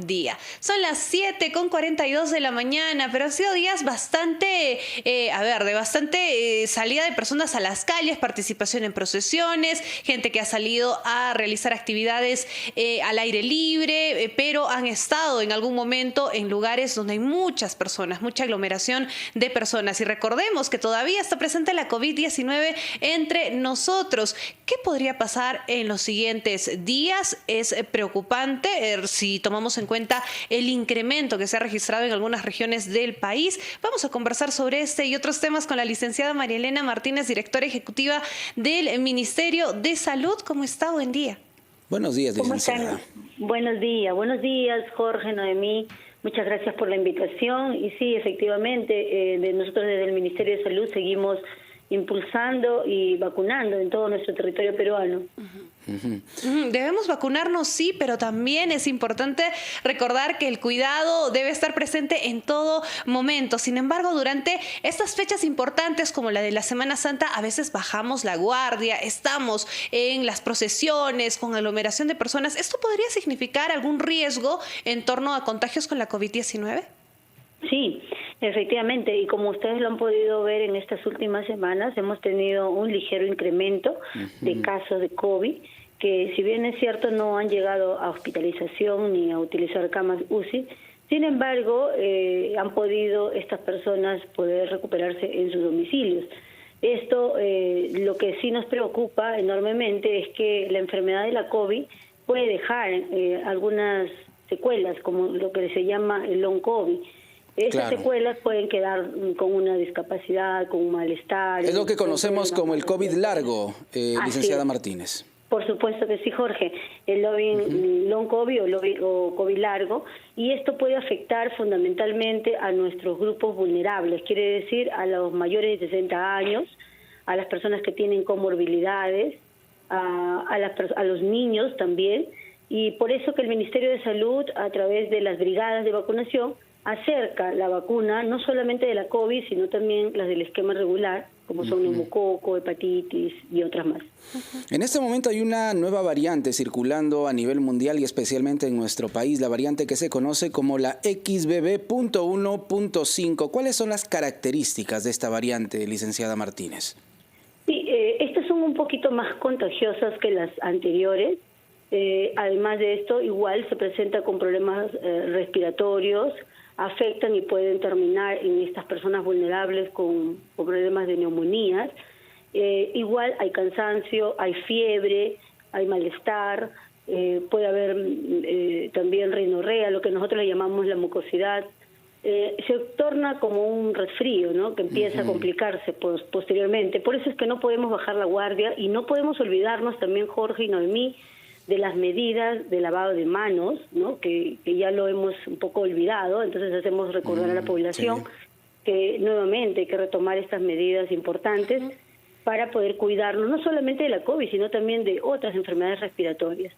día. Son las 7:42 de la mañana, pero han sido días bastante, de bastante salida de personas a las calles, participación en procesiones, gente que ha salido a realizar actividades al aire libre, pero han estado en algún momento en lugares donde hay muchas personas, mucha aglomeración de personas. Y recordemos que todavía está presente la COVID-19 entre nosotros. ¿Qué podría pasar en los siguientes días? Es preocupante si tomamos en cuenta el incremento que se ha registrado en algunas regiones del país. Vamos a conversar sobre este y otros temas con la licenciada María Elena Martínez, directora ejecutiva del Ministerio de Salud. ¿Cómo está? Buen día. Buenos días, licenciada. Buenos días, Jorge, Noemí. Muchas gracias por la invitación. Y sí, efectivamente, nosotros desde el Ministerio de Salud seguimos impulsando y vacunando en todo nuestro territorio peruano. Debemos vacunarnos, sí, pero también es importante recordar que el cuidado debe estar presente en todo momento. Sin embargo, durante estas fechas importantes como la de la Semana Santa, a veces bajamos la guardia, estamos en las procesiones con aglomeración de personas. ¿Esto podría significar algún riesgo en torno a contagios con la COVID-19? Sí, efectivamente, y como ustedes lo han podido ver en estas últimas semanas, hemos tenido un ligero incremento de casos de COVID, que si bien es cierto no han llegado a hospitalización ni a utilizar camas UCI, sin embargo han podido estas personas poder recuperarse en sus domicilios. Esto lo que sí nos preocupa enormemente es que la enfermedad de la COVID puede dejar algunas secuelas, como lo que se llama el long COVID. Esas secuelas pueden quedar con una discapacidad, con un malestar. Es lo que conocemos como el COVID largo, licenciada Martínez. Por supuesto que sí, Jorge. El long COVID o COVID largo. Y esto puede afectar fundamentalmente a nuestros grupos vulnerables. Quiere decir a los mayores de 60 años, a las personas que tienen comorbilidades, a los niños también. Y por eso que el Ministerio de Salud, a través de las brigadas de vacunación, acerca la vacuna no solamente de la COVID, sino también las del esquema regular, como son neumococo, hepatitis y otras más. En este momento hay una nueva variante circulando a nivel mundial y especialmente en nuestro país, la variante que se conoce como la XBB.1.5. ¿Cuáles son las características de esta variante, licenciada Martínez? Sí, estas son un poquito más contagiosas que las anteriores. Además de esto, igual se presenta con problemas respiratorios, afectan y pueden terminar en estas personas vulnerables con problemas de neumonías. Igual hay cansancio, hay fiebre, hay malestar, puede haber también rinorrea, lo que nosotros le llamamos la mucosidad. Se torna como un resfrío, ¿no?, que empieza a complicarse posteriormente. Por eso es que no podemos bajar la guardia y no podemos olvidarnos también, Jorge y Noemí, de las medidas de lavado de manos, ¿no?, que ya lo hemos un poco olvidado. Entonces hacemos recordar a la población que nuevamente hay que retomar estas medidas importantes para poder cuidarnos no solamente de la COVID, sino también de otras enfermedades respiratorias.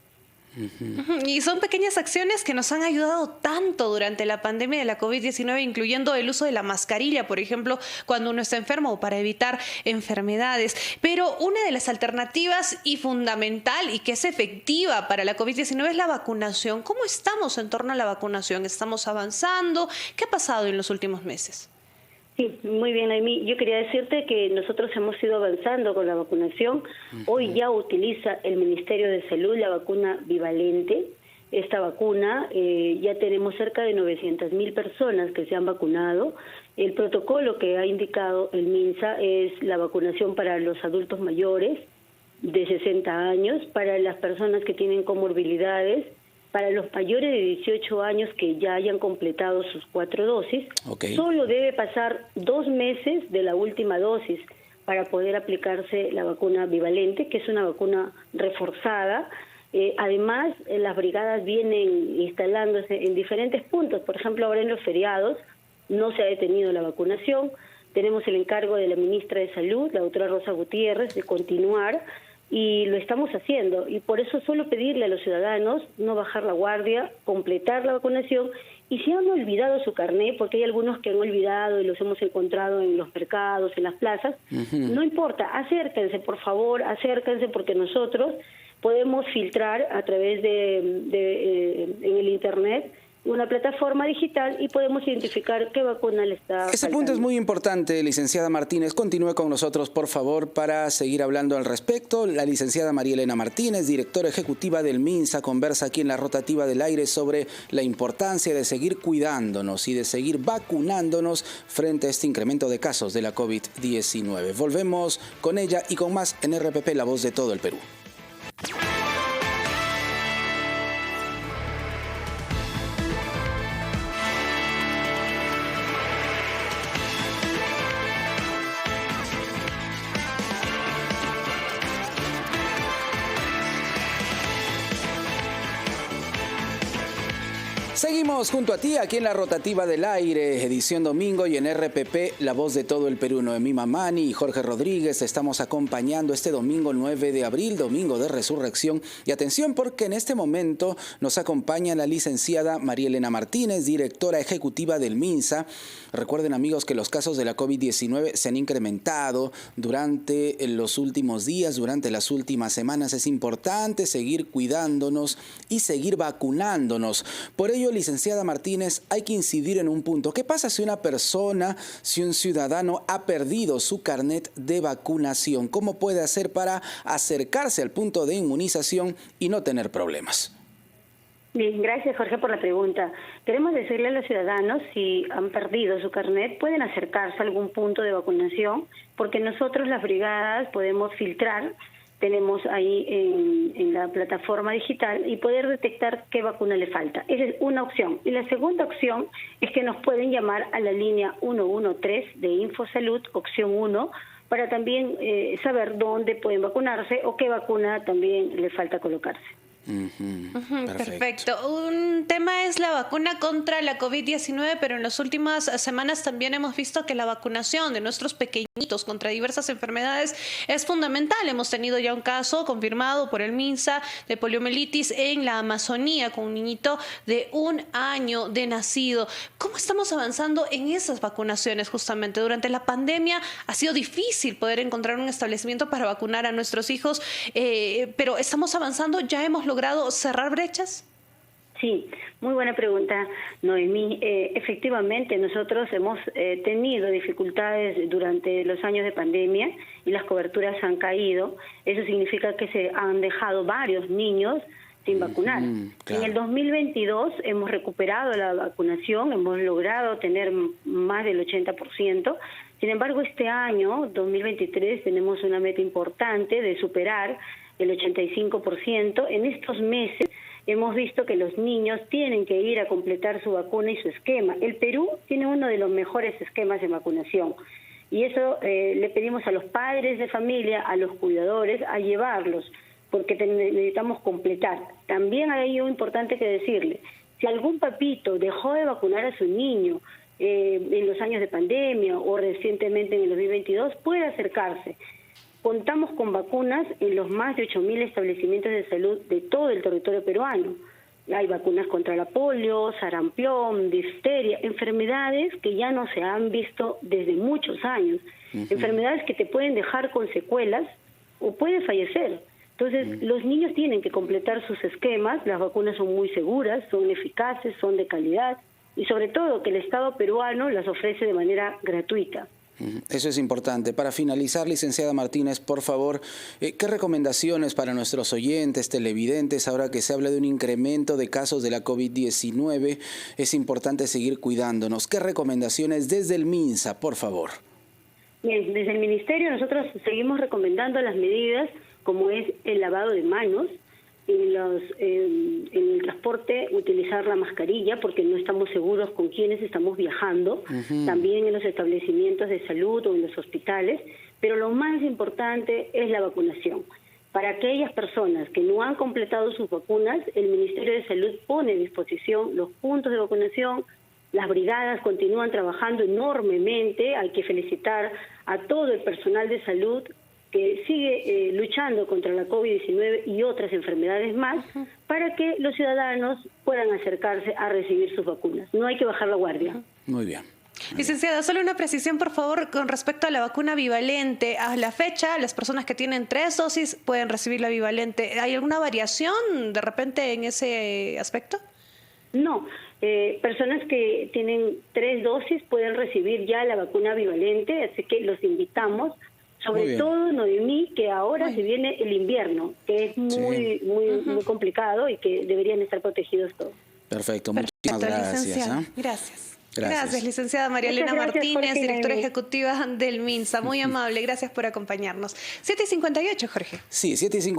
Y son pequeñas acciones que nos han ayudado tanto durante la pandemia de la COVID-19, incluyendo el uso de la mascarilla, por ejemplo, cuando uno está enfermo o para evitar enfermedades. Pero una de las alternativas y fundamental y que es efectiva para la COVID-19 es la vacunación. ¿Cómo estamos en torno a la vacunación? ¿Estamos avanzando? ¿Qué ha pasado en los últimos meses? Sí, muy bien, Amy. Yo quería decirte que nosotros hemos ido avanzando con la vacunación. Hoy ya utiliza el Ministerio de Salud la vacuna bivalente. Esta vacuna, ya tenemos cerca de 900.000 personas que se han vacunado. El protocolo que ha indicado el MINSA es la vacunación para los adultos mayores de 60 años, para las personas que tienen comorbilidades, para los mayores de 18 años que ya hayan completado sus 4 dosis. Solo debe pasar 2 meses de la última dosis para poder aplicarse la vacuna bivalente, que es una vacuna reforzada. Además, las brigadas vienen instalándose en diferentes puntos. Por ejemplo, ahora en los feriados no se ha detenido la vacunación. Tenemos el encargo de la ministra de Salud, la doctora Rosa Gutiérrez, de continuar, y lo estamos haciendo. Y por eso solo pedirle a los ciudadanos no bajar la guardia, completar la vacunación, y si han olvidado su carnet, porque hay algunos que han olvidado y los hemos encontrado en los mercados, en las plazas, no importa, acérquense, por favor, acérquense, porque nosotros podemos filtrar a través en el internet una plataforma digital y podemos identificar qué vacuna le está Ese faltando. punto es muy importante, licenciada Martínez. Continúe con nosotros, por favor, para seguir hablando al respecto. La licenciada María Elena Martínez, directora ejecutiva del MINSA, conversa aquí en la Rotativa del Aire sobre la importancia de seguir cuidándonos y de seguir vacunándonos frente a este incremento de casos de la COVID-19. Volvemos con ella y con más en RPP, la voz de todo el Perú. Seguimos junto a ti aquí en la Rotativa del Aire, edición domingo, y en RPP, la voz de todo el Perú. Noemí Mamani y Jorge Rodríguez estamos acompañando este domingo 9 de abril, domingo de resurrección. Y atención, porque en este momento nos acompaña la licenciada María Elena Martínez, directora ejecutiva del MINSA. Recuerden, amigos, que los casos de la COVID-19 se han incrementado durante los últimos días, durante las últimas semanas. Es importante seguir cuidándonos y seguir vacunándonos. Por ello, licenciada Martínez, hay que incidir en un punto. ¿Qué pasa si una persona, si un ciudadano ha perdido su carnet de vacunación? ¿Cómo puede hacer para acercarse al punto de inmunización y no tener problemas? Bien, gracias Jorge por la pregunta. Queremos decirle a los ciudadanos, si han perdido su carnet, pueden acercarse a algún punto de vacunación, porque nosotros las brigadas podemos filtrar, tenemos ahí en la plataforma digital, y poder detectar qué vacuna le falta. Esa es una opción. Y la segunda opción es que nos pueden llamar a la línea 113 de Infosalud, opción 1, para también saber dónde pueden vacunarse o qué vacuna también le falta colocarse. Perfecto. Un tema es la vacuna contra la COVID-19, pero en las últimas semanas también hemos visto que la vacunación de nuestros pequeñitos contra diversas enfermedades es fundamental. Hemos tenido ya un caso confirmado por el MINSA de poliomielitis en la Amazonía con un niñito de 1 año de nacido. ¿Cómo estamos avanzando en esas vacunaciones justamente? Durante la pandemia ha sido difícil poder encontrar un establecimiento para vacunar a nuestros hijos, pero estamos avanzando, ya hemos logrado cerrar brechas. Sí, muy buena pregunta, Noemí. Efectivamente, nosotros hemos tenido dificultades durante los años de pandemia y las coberturas han caído. Eso significa que se han dejado varios niños sin vacunar. Claro. En el 2022 hemos recuperado la vacunación, hemos logrado tener más del 80%. Sin embargo, este año, 2023, tenemos una meta importante de superar el 85%. En estos meses hemos visto que los niños tienen que ir a completar su vacuna y su esquema. El Perú tiene uno de los mejores esquemas de vacunación y eso le pedimos a los padres de familia, a los cuidadores, a llevarlos, porque necesitamos completar. También hay algo importante que decirle: si algún papito dejó de vacunar a su niño en los años de pandemia o recientemente en el 2022, puede acercarse. Contamos con vacunas en los más de 8.000 establecimientos de salud de todo el territorio peruano. Hay vacunas contra la polio, sarampión, difteria, enfermedades que ya no se han visto desde muchos años. Enfermedades que te pueden dejar con secuelas o pueden fallecer. Entonces, los niños tienen que completar sus esquemas. Las vacunas son muy seguras, son eficaces, son de calidad y sobre todo que el Estado peruano las ofrece de manera gratuita. Eso es importante. Para finalizar, licenciada Martínez, por favor, ¿qué recomendaciones para nuestros oyentes, televidentes, ahora que se habla de un incremento de casos de la COVID-19, es importante seguir cuidándonos? ¿Qué recomendaciones desde el MINSA, por favor? Bien, desde el Ministerio nosotros seguimos recomendando las medidas como es el lavado de manos, en el transporte utilizar la mascarilla porque no estamos seguros con quiénes estamos viajando, también en los establecimientos de salud o en los hospitales, pero lo más importante es la vacunación. Para aquellas personas que no han completado sus vacunas, el Ministerio de Salud pone a disposición los puntos de vacunación. Las brigadas continúan trabajando enormemente. Hay que felicitar a todo el personal de salud que sigue luchando contra la COVID-19 y otras enfermedades más, para que los ciudadanos puedan acercarse a recibir sus vacunas. No hay que bajar la guardia. Muy bien. Licenciada, solo una precisión, por favor, con respecto a la vacuna bivalente. A la fecha, las personas que tienen 3 dosis pueden recibir la bivalente. ¿Hay alguna variación de repente en ese aspecto? No, personas que tienen 3 dosis pueden recibir ya la vacuna bivalente, así que los invitamos, sobre todo, Noemí, que ahora se viene el invierno, que es muy complicado y que deberían estar protegidos todos. Perfecto, muchísimas gracias. Gracias, licenciada María Elena Martínez, Jorge, directora ejecutiva del MINSA. Muy amable, gracias por acompañarnos. 7:58, Jorge. Sí, 7:58.